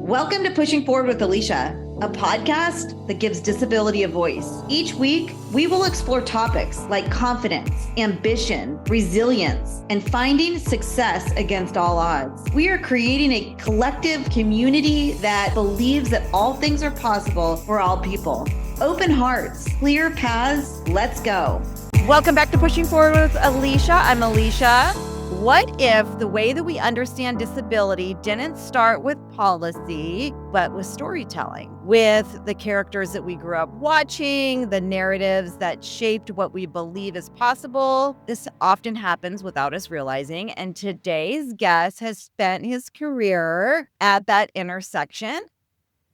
Welcome to Pushing Forward with Alycia, a podcast that gives disability a voice. Each week, we will explore topics like confidence, ambition, resilience, and finding success against all odds. We are creating a collective community that believes that all things are possible for all people. Open hearts, clear paths, let's go. Welcome back to Pushing Forward with Alycia. I'm Alycia. What if the way that we understand disability didn't start with policy, but with storytelling, with the characters that we grew up watching, the narratives that shaped what we believe is possible? This often happens without us realizing, and today's guest has spent his career at that intersection.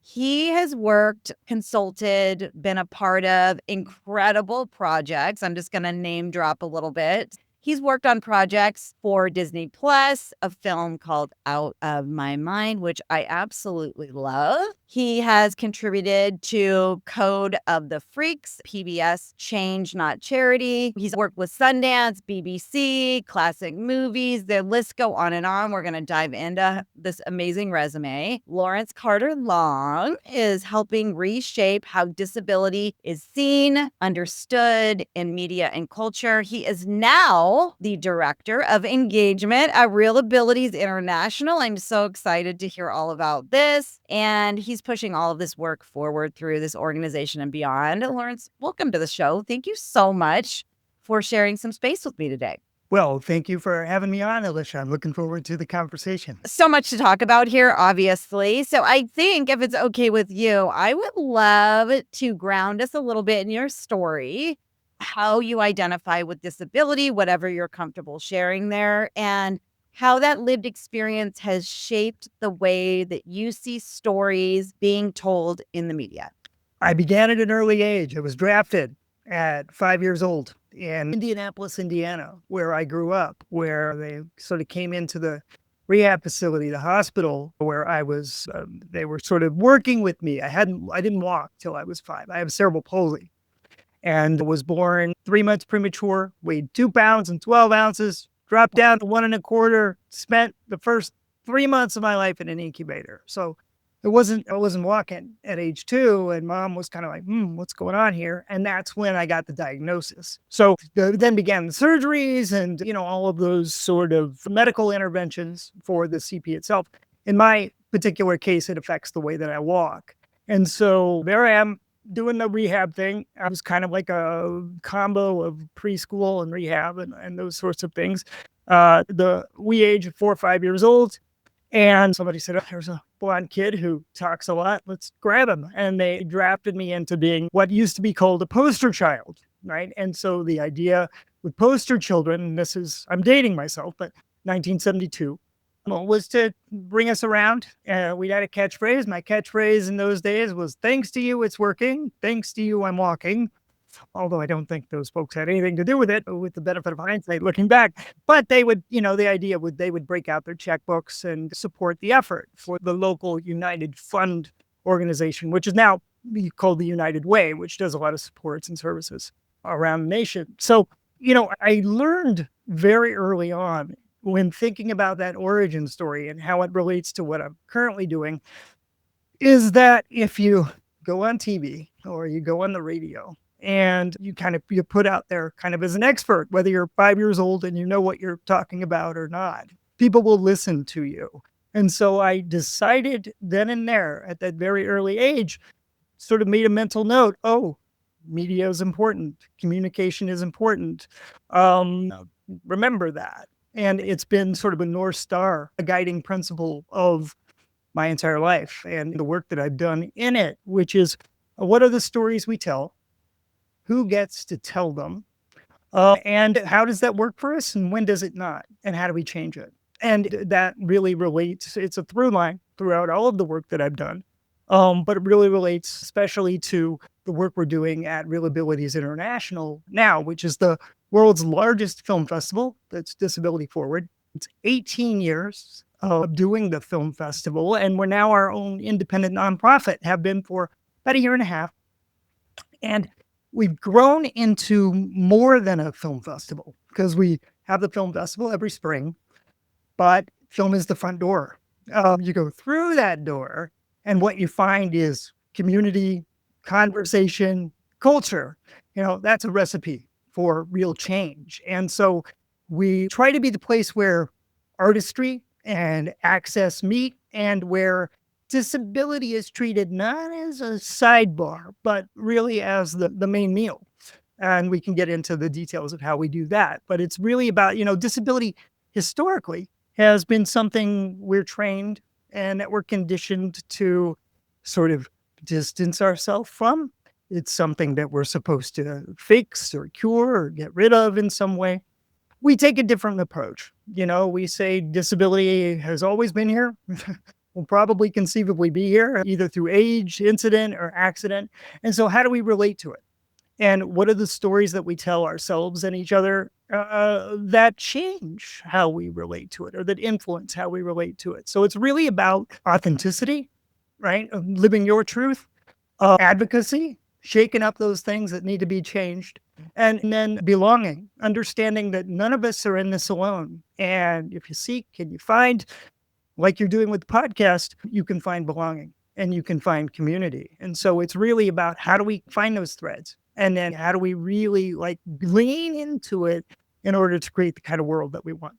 He has worked, consulted, been a part of incredible projects. I'm just going to name drop a little bit. He's worked on projects for Disney Plus, a film called Out of My Mind, which I absolutely love. He has contributed to Code of the Freaks, PBS Change Not Charity. He's worked with Sundance, BBC, classic movies. The list go on and on. We're going to dive into this amazing resume. Lawrence Carter Long is helping reshape how disability is seen, understood in media and culture. He is now the director of engagement at ReelAbilities International. I'm so excited to hear all about this. And he's pushing all of this work forward through this organization and beyond. Lawrence, welcome to the show. Thank you so much for sharing some space with me today. Well, thank you for having me on, Alycia. I'm looking forward to the conversation. So much to talk about here, obviously. So I think if it's okay with you, I would love to ground us a little bit in your story, how you identify with disability, whatever you're comfortable sharing there, and how that lived experience has shaped the way that you see stories being told in the media. I began at an early age. I was drafted at 5 years old in Indianapolis, Indiana, where I grew up, where they sort of came into the rehab facility, the hospital where I was. They were sort of working with me. I didn't walk till I was 5. I have cerebral palsy and was born 3 months premature, weighed 2 pounds and 12 ounces, dropped down to 1 1/4, spent the first 3 months of my life in an incubator. So I wasn't walking at age 2, and mom was kind of like, what's going on here? And that's when I got the diagnosis. So then began the surgeries and, all of those sort of medical interventions for the CP itself. In my particular case, it affects the way that I walk. And so there I am doing the rehab thing. I was kind of like a combo of preschool and rehab and those sorts of things. The wee age of 4 or 5 years old. And somebody said, oh, there's a blonde kid who talks a lot. Let's grab him. And they drafted me into being what used to be called a poster child, right? And so the idea with poster children, and I'm dating myself, but 1972, was to bring us around. We had a catchphrase. My catchphrase in those days was, thanks to you, it's working. Thanks to you, I'm walking. Although I don't think those folks had anything to do with it, with the benefit of hindsight looking back. But they would, the idea would, they would break out their checkbooks and support the effort for the local United Fund organization, which is now called the United Way, which does a lot of supports and services around the nation. So, I learned very early on when thinking about that origin story and how it relates to what I'm currently doing, is that if you go on TV or you go on the radio, and you put out there kind of as an expert, whether you're 5 years old and you know what you're talking about or not, people will listen to you. And so I decided then and there at that very early age, sort of made a mental note, media is important. Communication is important. Remember that. And it's been sort of a North Star, a guiding principle of my entire life and the work that I've done in it, which is what are the stories we tell? Who gets to tell them? And how does that work for us? And when does it not? And how do we change it? And that really relates. It's a through line throughout all of the work that I've done. But it really relates especially to the work we're doing at ReelAbilities International now, which is the world's largest film festival that's disability forward. It's 18 years of doing the film festival. And we're now our own independent nonprofit, have been for about 1.5 years. And we've grown into more than a film festival because we have the film festival every spring, but film is the front door. You go through that door And what you find is community, conversation, culture. That's a recipe for real change. And so we try to be the place where artistry and access meet, and where disability is treated not as a sidebar, but really as the main meal. And we can get into the details of how we do that. But it's really about, disability historically has been something we're trained and that we're conditioned to sort of distance ourselves from. It's something that we're supposed to fix or cure or get rid of in some way. We take a different approach. We say disability has always been here. Will probably conceivably be here, either through age, incident, or accident. And so how do we relate to it? And what are the stories that we tell ourselves and each other that change how we relate to it, or that influence how we relate to it? So it's really about authenticity, right? Of living your truth, advocacy, shaking up those things that need to be changed, and then belonging, understanding that none of us are in this alone. And if you seek and you find, like you're doing with the podcast, you can find belonging and you can find community. And so it's really about how do we find those threads? And then how do we really lean into it in order to create the kind of world that we want?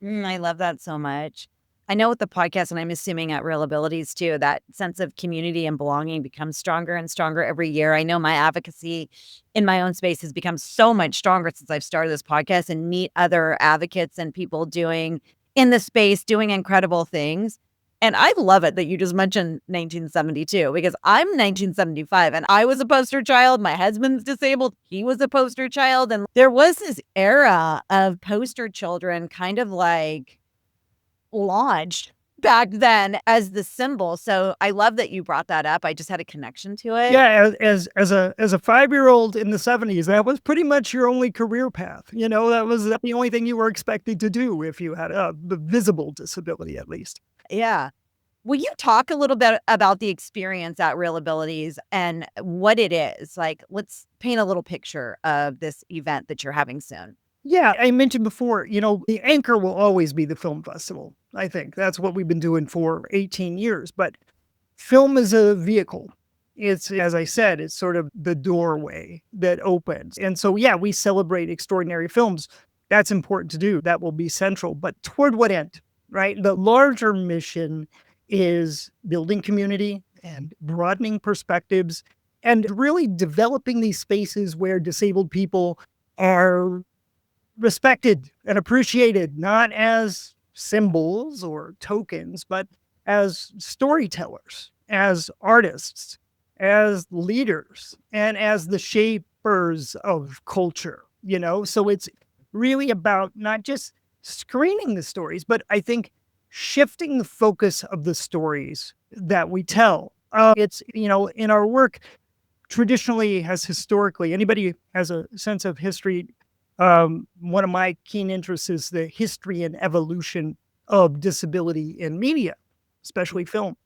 I love that so much. I know with the podcast, and I'm assuming at ReelAbilities too, that sense of community and belonging becomes stronger and stronger every year. I know my advocacy in my own space has become so much stronger since I've started this podcast and meet other advocates and people doing in the space, doing incredible things. And I love it that you just mentioned 1972, because I'm 1975 and I was a poster child. My husband's disabled. He was a poster child. And there was this era of poster children kind of launched back then as the symbol. So I love that you brought that up. I just had a connection to it. Yeah, as a 5-year-old in the 70s, that was pretty much your only career path. That was the only thing you were expected to do if you had a visible disability, at least. Yeah. Will you talk a little bit about the experience at ReelAbilities and what it is? Let's paint a little picture of this event that you're having soon. Yeah, I mentioned before, the anchor will always be the film festival. I think that's what we've been doing for 18 years. But film is a vehicle. It's, as I said, it's sort of the doorway that opens. And so, yeah, we celebrate extraordinary films. That's important to do. That will be central. But toward what end, right? The larger mission is building community and broadening perspectives and really developing these spaces where disabled people are respected and appreciated, not as symbols or tokens, but as storytellers, as artists, as leaders, and as the shapers of culture, So it's really about not just screening the stories, but I think shifting the focus of the stories that we tell. It's, in our work, traditionally, historically, anybody has a sense of history. One of my keen interests is the history and evolution of disability in media, especially film.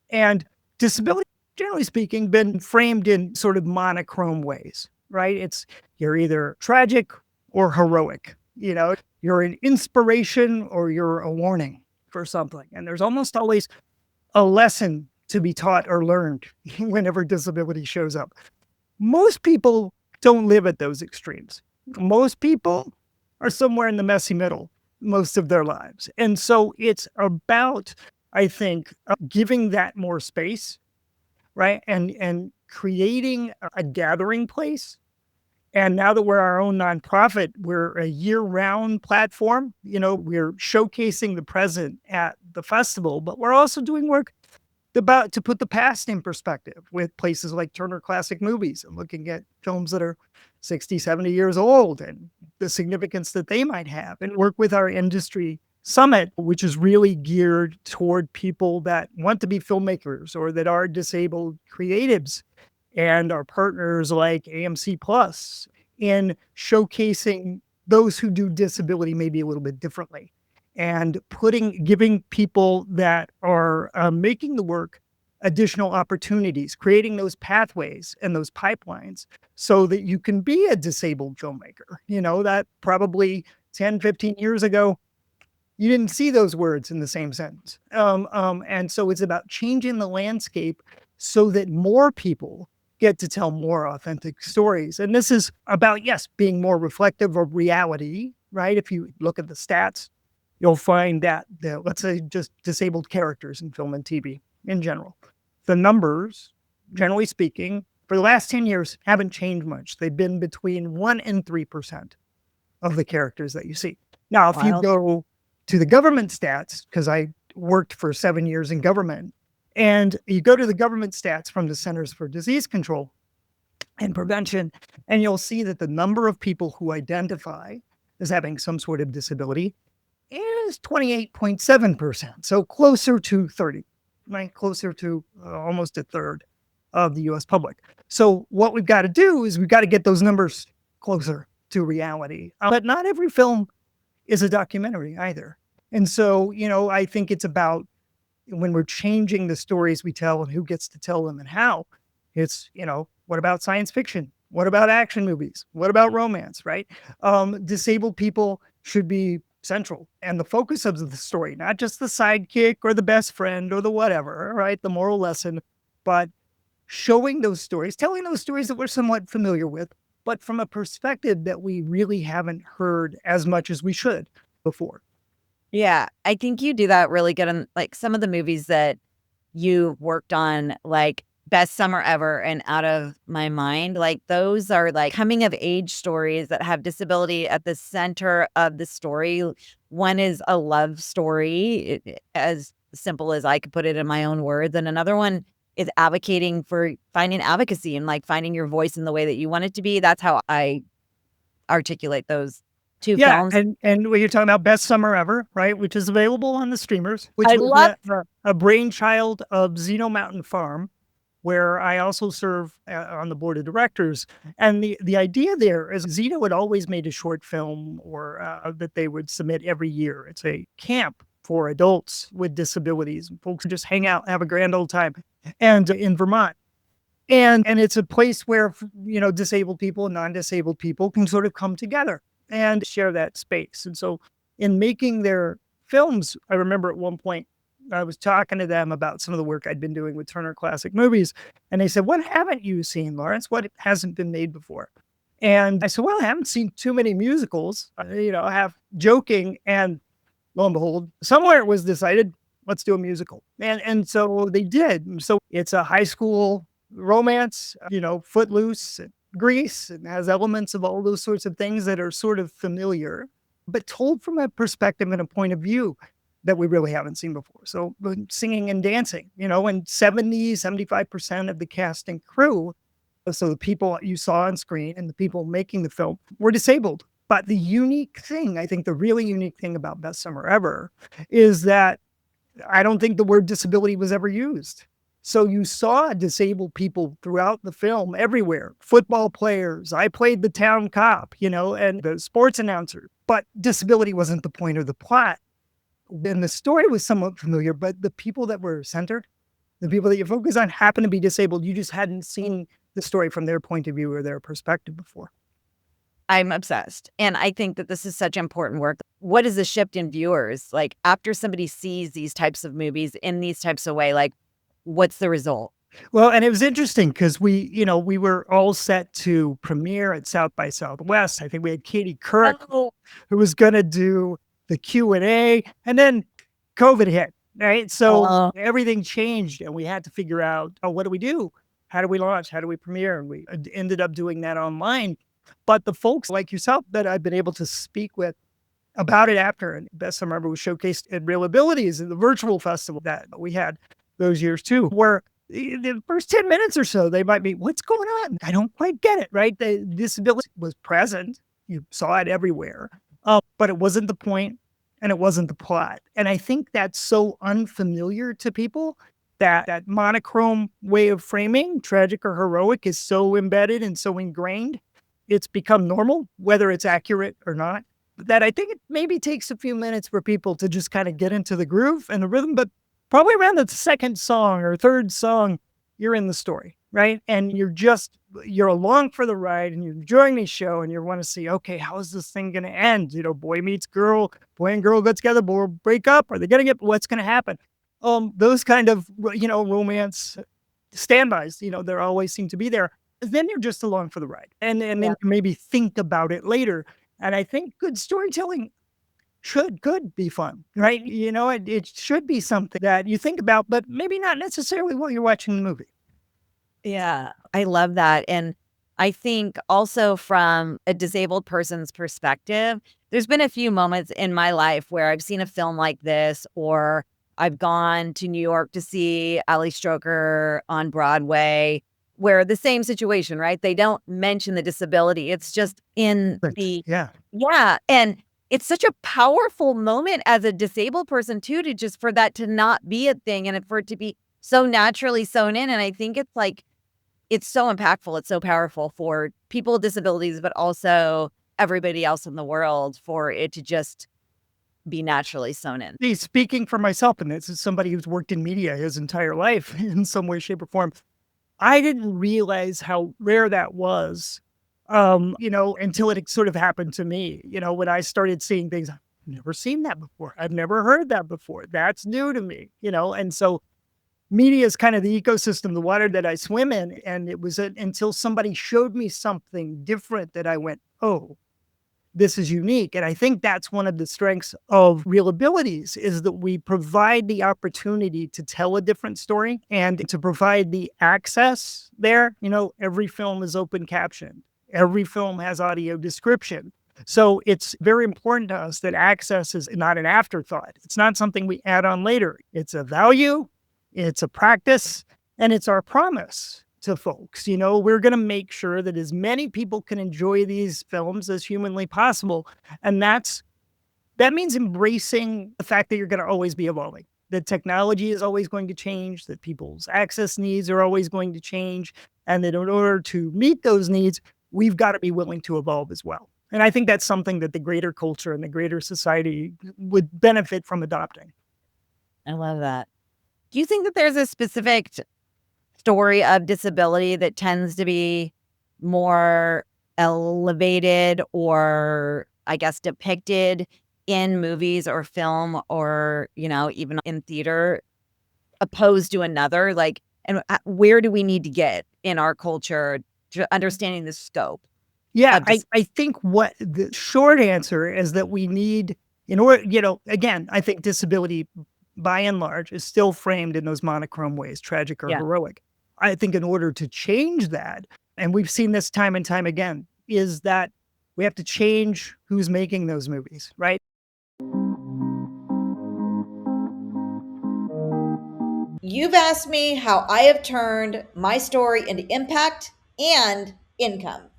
And disability, generally speaking, been framed in sort of monochrome ways, right? You're either tragic or heroic, you're an inspiration or you're a warning for something. And there's almost always a lesson to be taught or learned whenever disability shows up. Most people don't live at those extremes. Most people are somewhere in the messy middle most of their lives. And so it's about, I think, giving that more space, right? And creating a gathering place. And now that we're our own nonprofit, we're a year-round platform. We're showcasing the present at the festival, but we're also doing work about to put the past in perspective with places like Turner Classic Movies and looking at films that are 60, 70 years old and the significance that they might have, and work with our industry summit, which is really geared toward people that want to be filmmakers or that are disabled creatives, and our partners like AMC Plus in showcasing those who do disability maybe a little bit differently, and giving people that are making the work additional opportunities, creating those pathways and those pipelines so that you can be a disabled filmmaker. That probably 10, 15 years ago, you didn't see those words in the same sentence. And so it's about changing the landscape so that more people get to tell more authentic stories. And this is about, yes, being more reflective of reality, right? If you look at the stats, you'll find that, let's say, just disabled characters in film and TV in general, the numbers, generally speaking, for the last 10 years haven't changed much. They've been between 1% and 3% of the characters that you see. Now, if you go to the government stats, because I worked for 7 years in government, and you go to the government stats from the Centers for Disease Control and Prevention, and you'll see that the number of people who identify as having some sort of disability is 28.7%. So closer to 30, right? Closer to almost a third of the US public. So what we've got to do is we've got to get those numbers closer to reality. But not every film is a documentary either. And so, I think it's about when we're changing the stories we tell and who gets to tell them and how. It's, what about science fiction? What about action movies? What about romance, right? Disabled people should be central and the focus of the story, not just the sidekick or the best friend or the whatever, right? The moral lesson, but showing those stories, telling those stories that we're somewhat familiar with, but from a perspective that we really haven't heard as much as we should before. Yeah, I think you do that really good on like some of the movies that you worked on, like Best Summer Ever and Out of My Mind. Like those are like coming of age stories that have disability at the center of the story. One is a love story, as simple as I could put it in my own words. And another one is advocating for finding advocacy and like finding your voice in the way that you want it to be. That's how I articulate those two films. And when you're talking about Best Summer Ever, right, which is available on the streamers, which I was love a brainchild of Zeno Mountain Farm, where I also serve on the board of directors. And the idea there is Zeno had always made a short film or that they would submit every year. It's a camp for adults with disabilities. Folks just hang out, have a grand old time, and in Vermont. And it's a place where, disabled people and non-disabled people can sort of come together and share that space. And so in making their films, I remember at one point, I was talking to them about some of the work I'd been doing with Turner Classic Movies. And they said, "What haven't you seen, Lawrence? What hasn't been made before?" And I said, "Well, I haven't seen too many musicals." I have joking. And lo and behold, somewhere it was decided, let's do a musical. And so they did. So it's a high school romance, Footloose, and Grease, and has elements of all those sorts of things that are sort of familiar, but told from a perspective and a point of view that we really haven't seen before. So singing and dancing, and 75% of the cast and crew, so the people you saw on screen and the people making the film were disabled. But the unique thing, I think the really unique thing about Best Summer Ever is that I don't think the word disability was ever used. So you saw disabled people throughout the film everywhere. Football players, I played the town cop, and the sports announcer. But disability wasn't the point of the plot. And the story was somewhat familiar, but the people that were centered, the people that you focus on happened to be disabled. You just hadn't seen the story from their point of view or their perspective before. I'm obsessed. And I think that this is such important work. What is the shift in viewers? Like after somebody sees these types of movies in these types of way, like what's the result? Well, and it was interesting because we were all set to premiere at South by Southwest. I think we had Katie Couric, who was going to do the Q&A, and then COVID hit, right? So everything changed and we had to figure out, what do we do? How do we launch? How do we premiere? And we ended up doing that online. But the folks like yourself that I've been able to speak with about it after, and Best Summer Ever was showcased at ReelAbilities in the virtual festival that we had those years too, where the first 10 minutes or so, they might be, what's going on? I don't quite get it, right? The disability was present. You saw it everywhere, but it wasn't the point and it wasn't the plot. And I think that's so unfamiliar to people that monochrome way of framing, tragic or heroic, is so embedded and so ingrained. It's become normal, whether it's accurate or not, that I think it maybe takes a few minutes for people to just kind of get into the groove and the rhythm, but probably around the second song or third song, you're in the story. right? And you're along for the ride and you're enjoying the show and you want to see, okay, how is this thing going to end? Boy meets girl, boy and girl get together, boy break up. Are they going to get, what's going to happen? Those kind of, romance standbys, there always seem to be there. Then you're just along for the ride. And then you maybe think about it later. And I think good storytelling could be fun, right? It should be something that you think about, but maybe not necessarily while you're watching the movie. Yeah, I love that. And I think also from a disabled person's perspective, there's been a few moments in my life where I've seen a film like this, or I've gone to New York to see Ali Stroker on Broadway, where the same situation, right? They don't mention the disability. It's just in the, Yeah. yeah. And it's such a powerful moment as a disabled person too, to just for that to not be a thing and for it to be so naturally sewn in. And I think it's like, it's so impactful. It's so powerful for people with disabilities, but also everybody else in the world for it to just be naturally sewn in. Speaking for myself, and this is somebody who's worked in media his entire life in some way, shape, or form, I didn't realize how rare that was, until it sort of happened to me. When I started seeing things, I've never seen that before. I've never heard that before. That's new to me, and so media is kind of the ecosystem, the water that I swim in. And it was until somebody showed me something different that I went, oh, this is unique. And I think that's one of the strengths of ReelAbilities is that we provide the opportunity to tell a different story and to provide the access there. Every film is open captioned. Every film has audio description. So it's very important to us that access is not an afterthought. It's not something we add on later. It's a value. It's a practice, and it's our promise to folks. We're going to make sure that as many people can enjoy these films as humanly possible. And that means embracing the fact that you're going to always be evolving, that technology is always going to change, that people's access needs are always going to change, and that in order to meet those needs, we've got to be willing to evolve as well. And I think that's something that the greater culture and the greater society would benefit from adopting. I love that. Do you think that there's a specific story of disability that tends to be more elevated or, I guess, depicted in movies or film or, even in theater opposed to another? And where do we need to get in our culture to understanding the scope? Yeah, I think what the short answer is that we need, in order, again, I think disability by and large is still framed in those monochrome ways, tragic or heroic. I think in order to change that, and we've seen this time and time again, is that we have to change who's making those movies, right? You've asked me how I have turned my story into impact and income.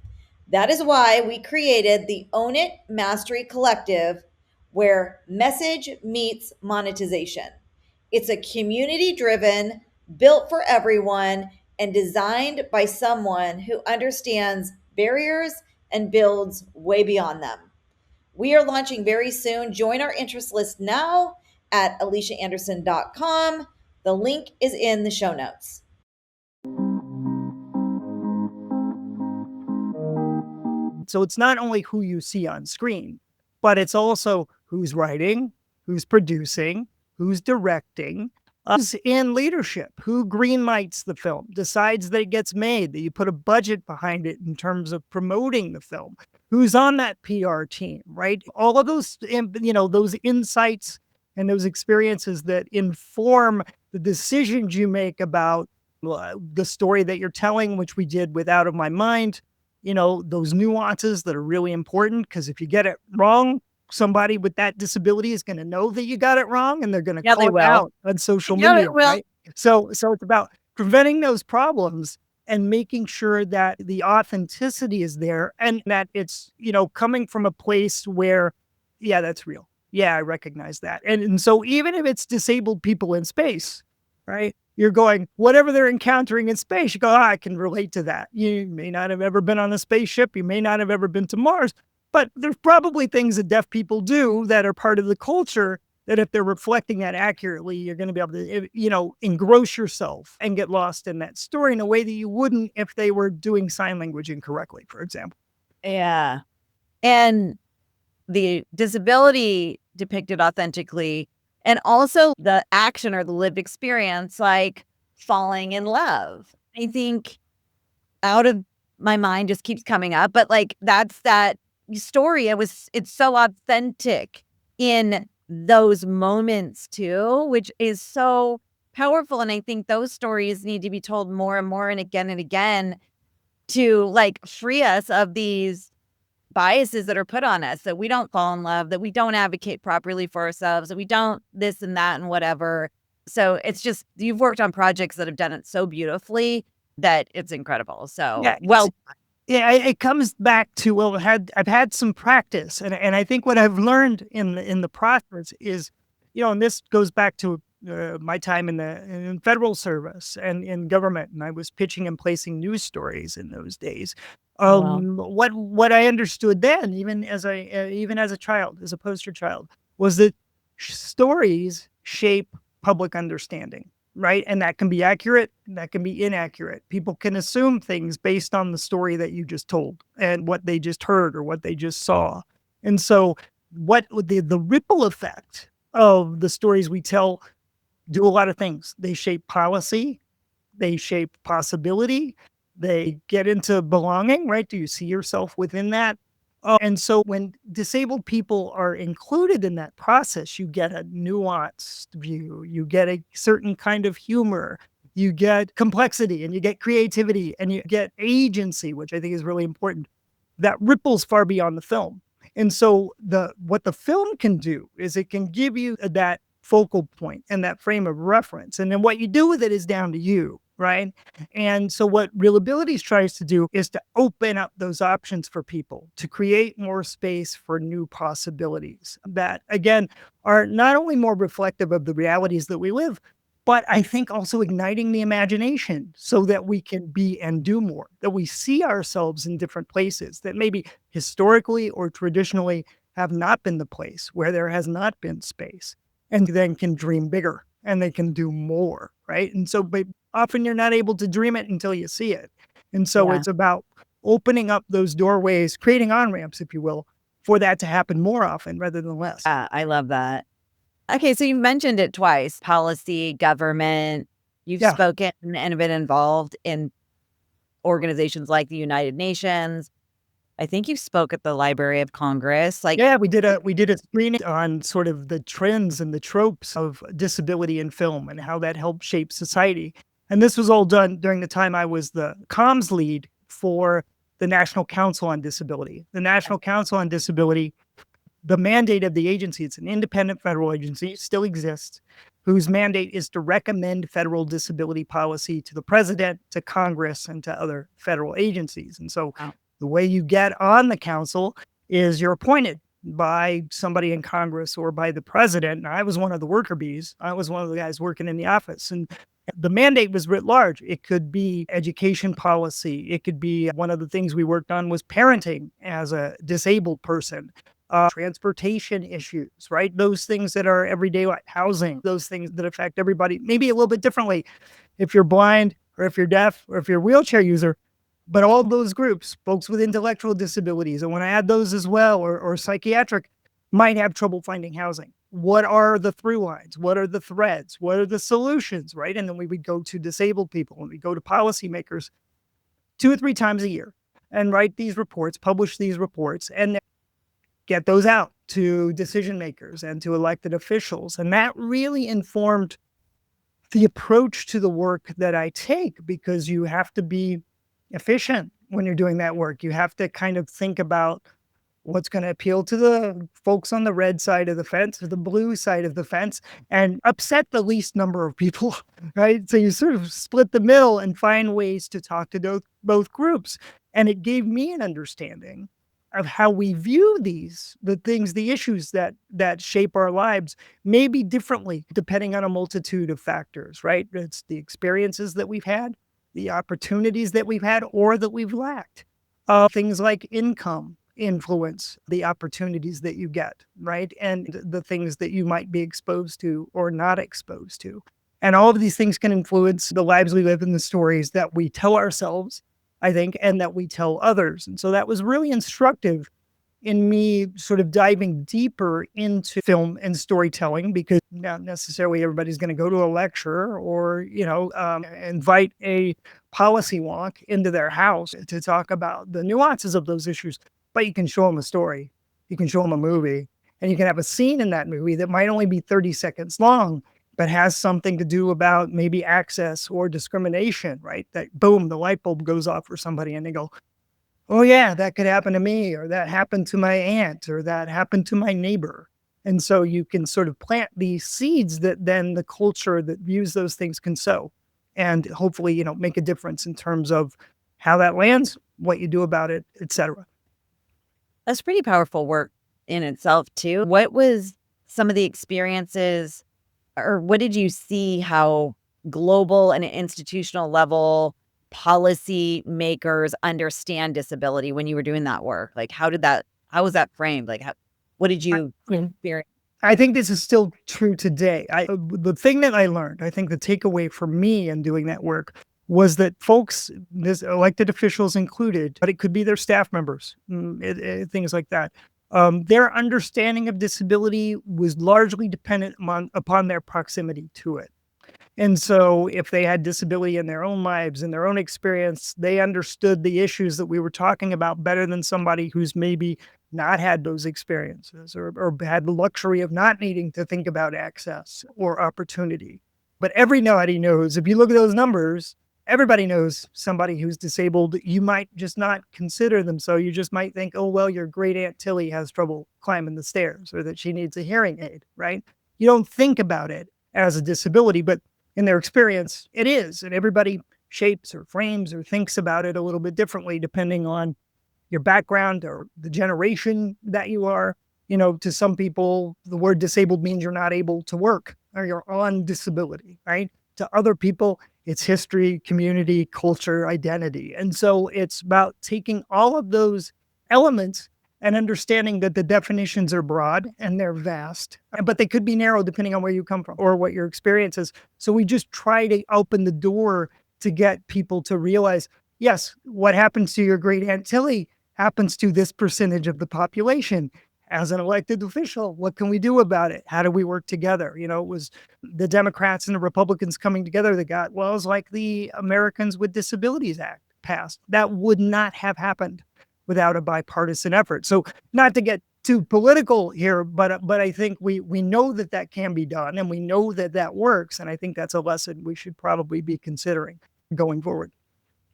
That is why we created the Own It Mastery Collective, where message meets monetization. It's a community driven, built for everyone, and designed by someone who understands barriers and builds way beyond them. We are launching very soon. Join our interest list now at AlyciaAnderson.com. The link is in the show notes. So it's not only who you see on screen, but it's also who's writing, who's producing, who's directing, who's in leadership, who greenlights the film, decides that it gets made, that you put a budget behind it in terms of promoting the film, who's on that PR team, right? All of those, those insights and those experiences that inform the decisions you make about the story that you're telling, which we did with Out of My Mind, those nuances that are really important, because if you get it wrong, somebody with that disability is going to know that you got it wrong, and they're going to call it out on social media, right? So it's about preventing those problems and making sure that the authenticity is there and that it's, coming from a place where, yeah, that's real. Yeah, I recognize that. And so even if it's disabled people in space, right? You're going, whatever they're encountering in space, you go, I can relate to that. You may not have ever been on a spaceship. You may not have ever been to Mars, but there's probably things that deaf people do that are part of the culture that if they're reflecting that accurately, you're going to be able to, engross yourself and get lost in that story in a way that you wouldn't if they were doing sign language incorrectly, for example. Yeah. And the disability depicted authentically, and also the action or the lived experience, like falling in love. I think out of my mind just keeps coming up, but like that's that story. It's so authentic in those moments too, which is so powerful. And I think those stories need to be told more and again to like free us of these biases that are put on us, that we don't fall in love, that we don't advocate properly for ourselves, that we don't this and that and whatever. So it's just, you've worked on projects that have done it so beautifully that it's incredible. So, Yeah, it comes back to, well, I've had some practice, and I think what I've learned in the process is, and this goes back to my time in federal service and in government, and I was pitching and placing news stories in those days. wow. What I understood then, even as a child, as a poster child, was that stories shape public understanding, right? And that can be accurate, and that can be inaccurate. People can assume things based on the story that you just told and what they just heard or what they just saw. And so, what the ripple effect of the stories we tell do a lot of things. They shape policy, they shape possibility, they get into belonging, right? Do you see yourself within that? And so when disabled people are included in that process, you get a nuanced view, you get a certain kind of humor, you get complexity, and you get creativity, and you get agency, which I think is really important. That ripples far beyond the film. And so what the film can do is it can give you that focal point and that frame of reference. And then what you do with it is down to you, right? And so what ReelAbilities tries to do is to open up those options for people, to create more space for new possibilities that, again, are not only more reflective of the realities that we live, but I think also igniting the imagination so that we can be and do more, that we see ourselves in different places that maybe historically or traditionally have not been the place where there has not been space, and then can dream bigger and they can do more, right? And so, but often you're not able to dream it until you see it. And so Yeah. it's about opening up those doorways, creating on-ramps, if you will, for that to happen more often rather than less. I love that. Okay, so you mentioned it twice, policy, government. You've Yeah. spoken and been involved in organizations like the United Nations. I think you spoke at the Library of Congress. Like, Yeah, we did a screening on sort of the trends and the tropes of disability in film and how that helped shape society. And this was all done during the time I was the comms lead for the National Council on Disability. The National Council on Disability, the mandate of the agency, it's an independent federal agency, still exists, whose mandate is to recommend federal disability policy to the president, to Congress, and to other federal agencies. And so wow. the way you get on the council is you're appointed by somebody in Congress or by the president. And I was one of the worker bees. I was one of the guys working in the office. And the mandate was writ large. It could be education policy. It could be, one of the things we worked on was parenting as a disabled person, transportation issues, right? Those things that are everyday, like housing, those things that affect everybody, maybe a little bit differently if you're blind or if you're deaf or if you're a wheelchair user. But all those groups, folks with intellectual disabilities, and when I add those as well, or psychiatric, might have trouble finding housing. What are the through lines? What are the threads? What are the solutions, right? And then we would go to disabled people and we go to policymakers 2 or 3 times a year and write these reports, publish these reports, and get those out to decision makers and to elected officials. And that really informed the approach to the work that I take, because you have to be efficient when you're doing that work. You have to kind of think about what's going to appeal to the folks on the red side of the fence or the blue side of the fence and upset the least number of people, right? So you sort of split the middle and find ways to talk to both groups. And it gave me an understanding of how we view the issues that shape our lives, maybe differently depending on a multitude of factors, right? It's the experiences that we've had, the opportunities that we've had or that we've lacked. Things like income, influence the opportunities that you get, right? And the things that you might be exposed to or not exposed to. And all of these things can influence the lives we live and the stories that we tell ourselves, I think, and that we tell others. And so that was really instructive in me sort of diving deeper into film and storytelling, because not necessarily everybody's going to go to a lecture or, invite a policy wonk into their house to talk about the nuances of those issues. But you can show them a story, you can show them a movie, and you can have a scene in that movie that might only be 30 seconds long, but has something to do about maybe access or discrimination, right? That boom, the light bulb goes off for somebody and they go, oh yeah, that could happen to me, or that happened to my aunt, or that happened to my neighbor. And so you can sort of plant these seeds that then the culture that views those things can sow and hopefully, make a difference in terms of how that lands, what you do about it, et cetera. That's pretty powerful work in itself too. What was some of the experiences, or what did you see how global and institutional level policy makers understand disability when you were doing that work? Like, how was that framed? Like, what did you experience? I think this is still true today. The thing that I learned, I think the takeaway for me in doing that work was that folks, this elected officials included, but it could be their staff members, things like that. Their understanding of disability was largely dependent upon their proximity to it. And so if they had disability in their own lives, in their own experience, they understood the issues that we were talking about better than somebody who's maybe not had those experiences or had the luxury of not needing to think about access or opportunity. But everybody knows, if you look at those numbers, everybody knows somebody who's disabled. You might just not consider them so. You just might think, oh, well, your great Aunt Tilly has trouble climbing the stairs, or that she needs a hearing aid, right? You don't think about it as a disability, but in their experience, it is. And everybody shapes or frames or thinks about it a little bit differently depending on your background or the generation that you are. To some people, the word disabled means you're not able to work or you're on disability, right? To other people, it's history, community, culture, identity. And so it's about taking all of those elements and understanding that the definitions are broad and they're vast, but they could be narrow depending on where you come from or what your experience is. So we just try to open the door to get people to realize, yes, what happens to your great Aunt Tilly happens to this percentage of the population. As an elected official, what can we do about it? How do we work together? It was the Democrats and the Republicans coming together that got laws like the Americans with Disabilities Act passed. That would not have happened without a bipartisan effort. So not to get too political here, but I think we know that can be done, and we know that works. And I think that's a lesson we should probably be considering going forward.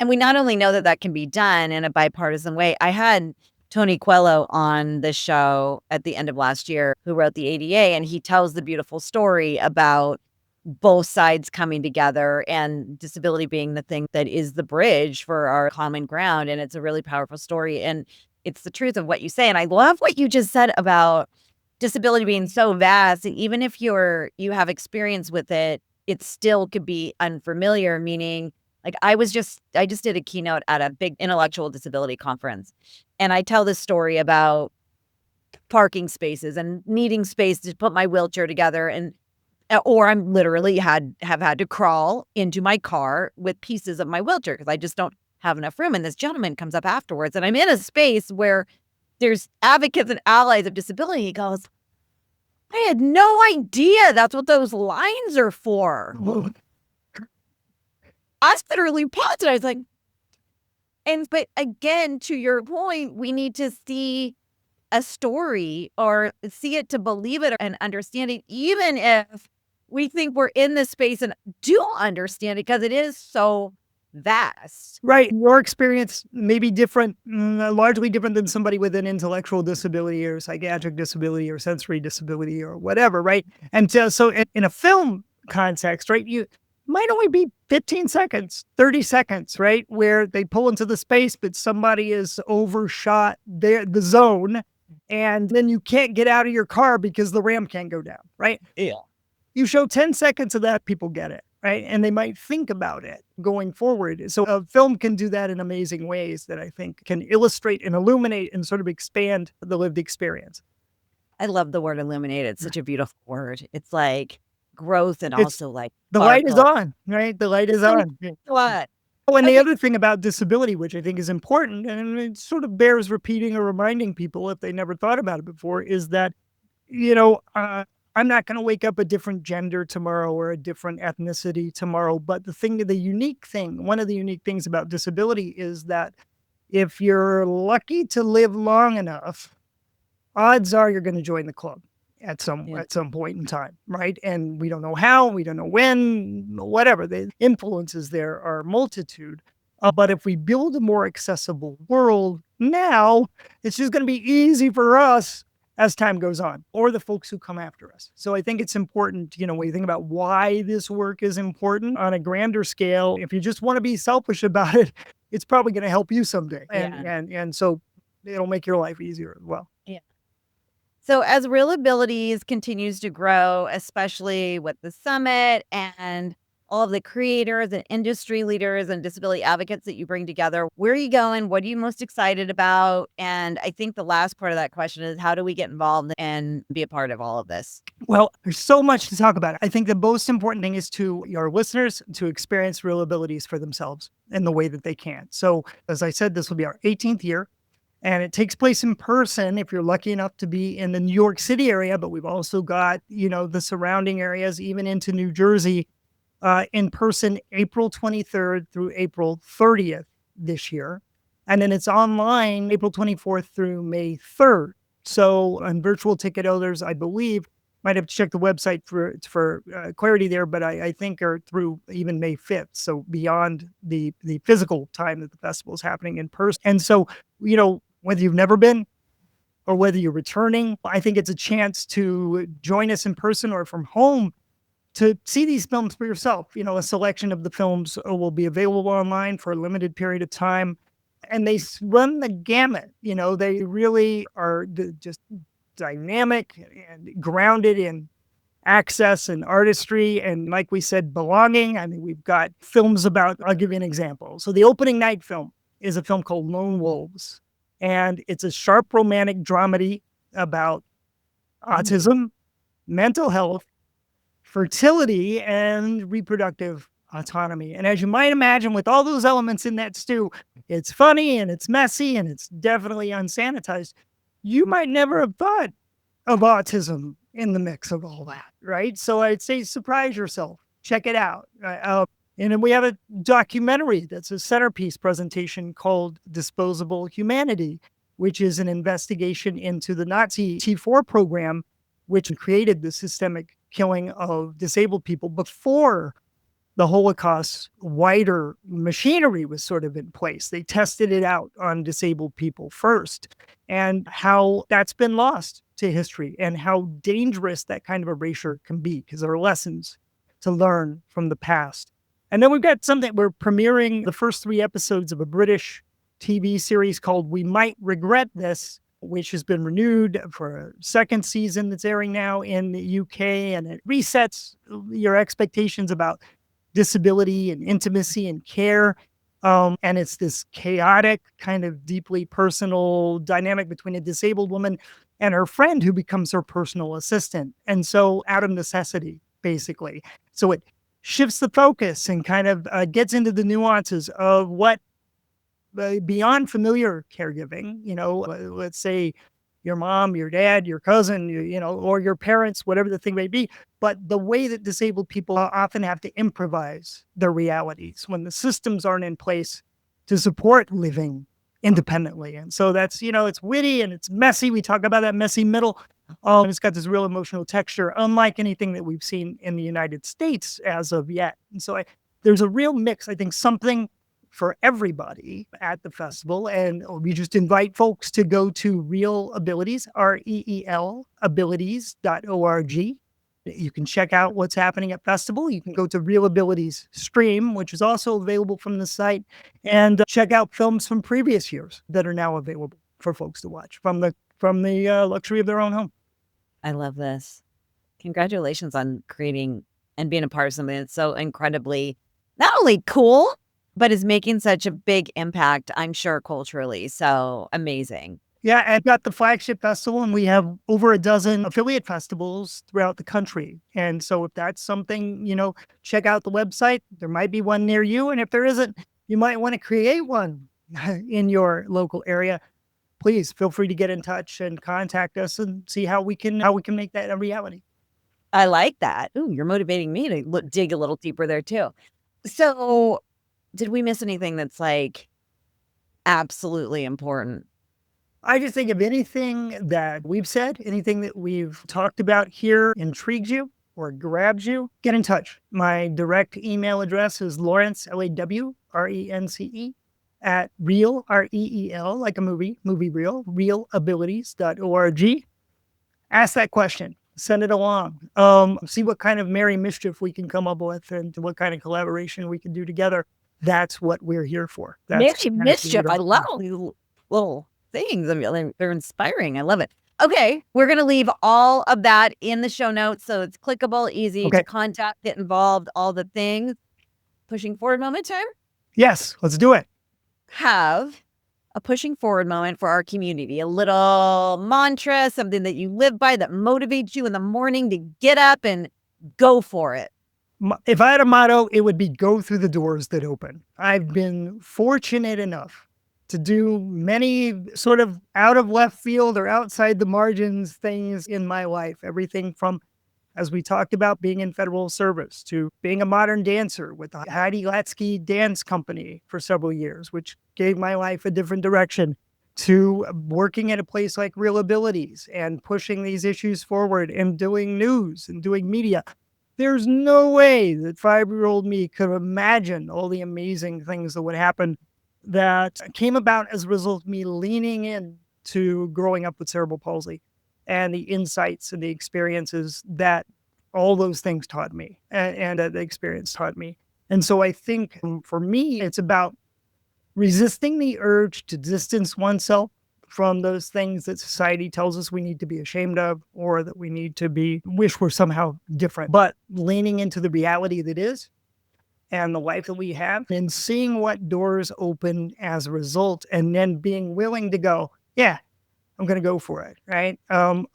And we not only know that can be done in a bipartisan way. I had Tony Coelho on the show at the end of last year, who wrote the ADA, and he tells the beautiful story about both sides coming together and disability being the thing that is the bridge for our common ground. And it's a really powerful story. And it's the truth of what you say. And I love what you just said about disability being so vast. And even if you have experience with it, it still could be unfamiliar, meaning like I just did a keynote at a big intellectual disability conference. And I tell this story about parking spaces and needing space to put my wheelchair together, or I'm literally have had to crawl into my car with pieces of my wheelchair because I just don't have enough room. And this gentleman comes up afterwards, and I'm in a space where there's advocates and allies of disability. He goes, I had no idea that's what those lines are for. I literally paused and I was like, but again, to your point, we need to see a story or see it to believe it and understand it, even if we think we're in this space and do understand it, because it is so vast. Right. Your experience may be different, largely different than somebody with an intellectual disability or psychiatric disability or sensory disability or whatever, right? And so in a film context, right, you might only be 15 seconds, 30 seconds, right? Where they pull into the space, but somebody is overshot the zone, and then you can't get out of your car because the ramp can't go down, right? Yeah. You show 10 seconds of that, people get it. right? And they might think about it going forward. So a film can do that in amazing ways that I think can illustrate and illuminate and sort of expand the lived experience. I love the word illuminate. It's such a beautiful word. It's like growth and It's also like the light is sparkle. on, right? The light is So on. Yeah. what? Oh, and the Okay. other thing about disability, which I think is important, and it sort of bears repeating or reminding people if they never thought about it before, is that, you know, I'm not going to wake up a different gender tomorrow or a different ethnicity tomorrow. But one of the unique things about disability is that if you're lucky to live long enough, odds are you're going to join the club Yeah. at some point in time, right? And we don't know how, we don't know when, whatever. The influences there are multitude. But if we build a more accessible world now, it's just going to be easy for us as time goes on, or the folks who come after us. So I think it's important, when you think about why this work is important on a grander scale, if you just want to be selfish about it, it's probably going to help you someday. Yeah. And so it'll make your life easier as well. Yeah. So as Real Abilities continues to grow, especially with the summit and all of the creators and industry leaders and disability advocates that you bring together, where are you going? What are you most excited about? And I think the last part of that question is, how do we get involved and be a part of all of this? Well, there's so much to talk about. I think the most important thing is to your listeners to experience Real Abilities for themselves in the way that they can. So, as I said, this will be our 18th year. And it takes place in person if you're lucky enough to be in the New York City area, but we've also got, the surrounding areas, even into New Jersey, in person April 23rd through April 30th this year. And then it's online April 24th through May 3rd. So, and virtual ticket holders, I believe, might have to check the website for clarity there, but I think are through even May 5th. So beyond the physical time that the festival is happening in person. And so, whether you've never been or whether you're returning, I think it's a chance to join us in person or from home to see these films for yourself. A selection of the films will be available online for a limited period of time. And they run the gamut. They really are just dynamic and grounded in access and artistry. And like we said, belonging. I mean, we've got films about, I'll give you an example. So the opening night film is a film called Lone Wolves. And it's a sharp romantic dramedy about autism, mental health, fertility, and reproductive autonomy. And as you might imagine, with all those elements in that stew, it's funny and it's messy and it's definitely unsanitized. You might never have thought of autism in the mix of all that, right? So I'd say surprise yourself. Check it out. And then we have a documentary that's a centerpiece presentation called Disposable Humanity, which is an investigation into the Nazi T4 program, which created the systemic killing of disabled people before the Holocaust wider machinery was sort of in place. They tested it out on disabled people first, and how that's been lost to history and how dangerous that kind of erasure can be, because there are lessons to learn from the past. And then we've got something, we're premiering the first 3 episodes of a British TV series called We Might Regret This, which has been renewed for a second season that's airing now in the UK. And it resets your expectations about disability and intimacy and care. And it's this chaotic, kind of deeply personal dynamic between a disabled woman and her friend who becomes her personal assistant. And so out of necessity, basically. So it shifts the focus and kind of gets into the nuances of what beyond familiar caregiving, let's say your mom, your dad, your cousin, or your parents, whatever the thing may be. But the way that disabled people often have to improvise their realities when the systems aren't in place to support living independently. And so that's, it's witty and it's messy. We talk about that messy middle. And it's got this real emotional texture, unlike anything that we've seen in the United States as of yet. And so there's a real mix, I think, something for everybody at the festival. And we just invite folks to go to ReelAbilities, REEL abilities.org. You can check out what's happening at festival. You can go to ReelAbilities Stream, which is also available from the site, and check out films from previous years that are now available for folks to watch from the luxury of their own home. I love this. Congratulations on creating and being a part of something that's so incredibly not only cool, but is making such a big impact, I'm sure, culturally. So amazing. Yeah, I've got the flagship festival, and we have over a dozen affiliate festivals throughout the country. And so if that's something, check out the website. There might be one near you. And if there isn't, you might want to create one in your local area. Please feel free to get in touch and contact us and see how we can make that a reality. I like that. Ooh, you're motivating me to dig a little deeper there too. So did we miss anything that's like absolutely important? I just think if anything that we've said, anything that we've talked about here intrigues you or grabs you, get in touch. My direct email address is Lawrence, LAWRENCE, at Reel, REEL, like a movie Reel, ReelAbilities.org. Ask that question. Send it along. See what kind of merry mischief we can come up with and what kind of collaboration we can do together. That's what we're here for. Merry mischief. I love all these little things. I mean, they're inspiring. I love it. Okay, we're going to leave all of that in the show notes. So it's clickable, easy to contact, get involved, all the things. Pushing forward moment time? Yes, let's do it. Have a pushing forward moment for our community, a little mantra, something that you live by that motivates you in the morning to get up and go for it. If I had a motto, it would be go through the doors that open. I've been fortunate enough to do many sort of out of left field or outside the margins things in my life. Everything from, as we talked about, being in federal service to being a modern dancer with the Heidi Latsky Dance Company for several years, which gave my life a different direction, to working at a place like ReelAbilities and pushing these issues forward and doing news and doing media. There's no way that 5-year-old me could imagine all the amazing things that would happen that came about as a result of me leaning in to growing up with cerebral palsy and the insights and the experiences that all those things taught me and the experience taught me. And so I think for me, it's about resisting the urge to distance oneself from those things that society tells us we need to be ashamed of or that we need to wish we're somehow different, but leaning into the reality that is and the life that we have and seeing what doors open as a result and then being willing to go, yeah, I'm going to go for it, right?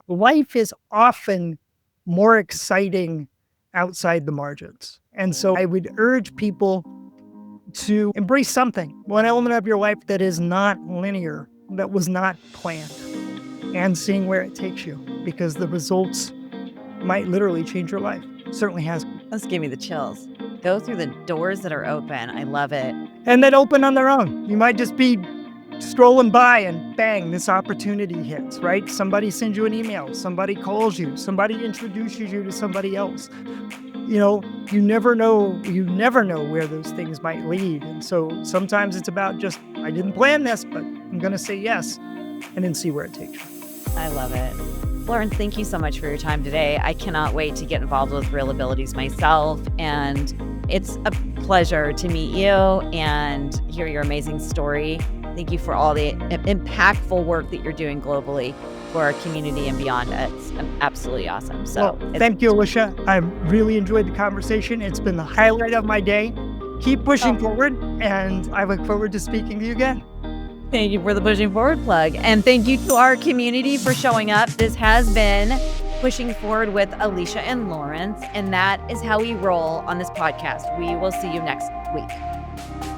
Life is often more exciting outside the margins. And so I would urge people to embrace something, one element of your life that is not linear, that was not planned, and seeing where it takes you, because the results might literally change your life. It certainly has. This gave me the chills. Go through the doors that are open. I love it. And that open on their own. You might just be strolling by and bang, this opportunity hits, right? Somebody sends you an email, somebody calls you, somebody introduces you to somebody else. You never know where those things might lead. And so sometimes it's about just, I didn't plan this, but I'm going to say yes and then see where it takes you. I love it. Lawrence, thank you so much for your time today. I cannot wait to get involved with ReelAbilities myself. And it's a pleasure to meet you and hear your amazing story. Thank you for all the impactful work that you're doing globally for our community and beyond. It's absolutely awesome. So thank you, Alycia. I've really enjoyed the conversation. It's been the highlight of my day. Keep pushing forward, and I look forward to speaking to you again. Thank you for the Pushing Forward plug. And thank you to our community for showing up. This has been Pushing Forward with Alycia and Lawrence, and that is how we roll on this podcast. We will see you next week.